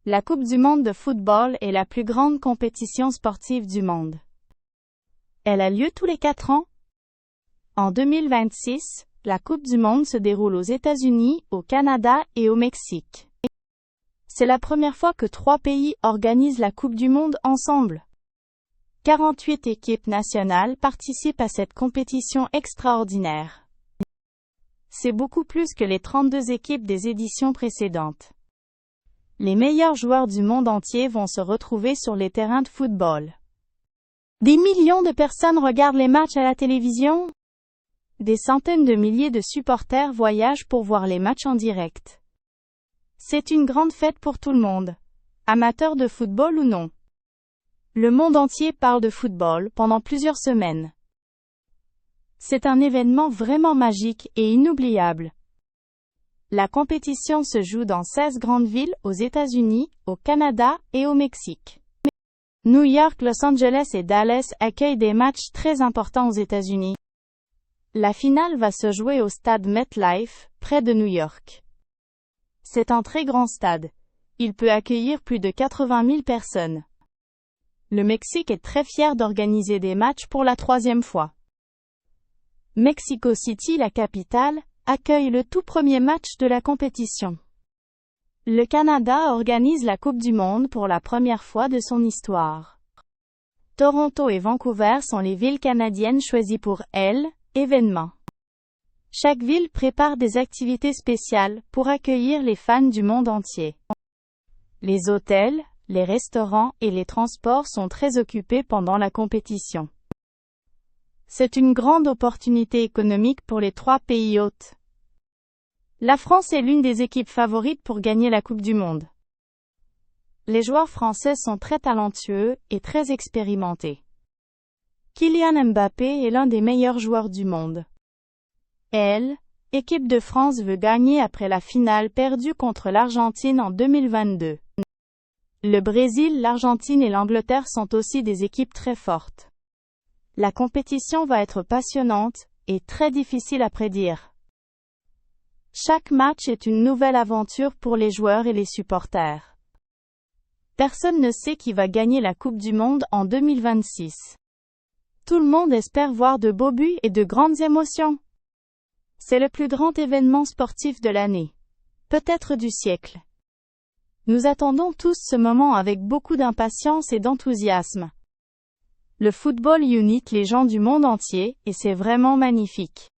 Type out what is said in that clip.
La Coupe du monde de football est la plus grande compétition sportive du monde. Elle a lieu tous les 4 ans. En 2026, la Coupe du monde se déroule aux États-Unis, au Canada et au Mexique. C'est la première fois que 3 pays organisent la Coupe du monde ensemble. 48 équipes nationales participent à cette compétition extraordinaire. C'est beaucoup plus que les 32 équipes des éditions précédentes. Les meilleurs joueurs du monde entier vont se retrouver sur les terrains de football. Des millions de personnes regardent les matchs à la télévision. Des centaines de milliers de supporters voyagent pour voir les matchs en direct. C'est une grande fête pour tout le monde, amateurs de football ou non. Le monde entier parle de football pendant plusieurs semaines. C'est un événement vraiment magique et inoubliable. La compétition se joue dans 16 grandes villes aux États-Unis, au Canada et au Mexique. New York, Los Angeles et Dallas accueillent des matchs très importants aux États-Unis. La finale va se jouer au stade MetLife, près de New York. C'est un très grand stade. Il peut accueillir plus de 80 000 personnes. Le Mexique est très fier d'organiser des matchs pour la 3e fois. Mexico City, la capitale, accueille le tout premier match de la compétition. Le Canada organise la Coupe du monde pour la première fois de son histoire. Toronto et Vancouver sont les villes canadiennes choisies pour l'événement. Chaque ville prépare des activités spéciales pour accueillir les fans du monde entier. Les hôtels, les restaurants et les transports sont très occupés pendant la compétition. C'est une grande opportunité économique pour les 3 pays hôtes. La France est l'une des équipes favorites pour gagner la Coupe du monde. Les joueurs français sont très talentueux et très expérimentés. Kylian Mbappé est l'un des meilleurs joueurs du monde. L'équipe de France veut gagner après la finale perdue contre l'Argentine en 2022. Le Brésil, l'Argentine et l'Angleterre sont aussi des équipes très fortes. La compétition va être passionnante et très difficile à prédire. Chaque match est une nouvelle aventure pour les joueurs et les supporters. Personne ne sait qui va gagner la Coupe du monde en 2026. Tout le monde espère voir de beaux buts et de grandes émotions. C'est le plus grand événement sportif de l'année. Peut-être du siècle. Nous attendons tous ce moment avec beaucoup d'impatience et d'enthousiasme. Le football unit les gens du monde entier, et c'est vraiment magnifique.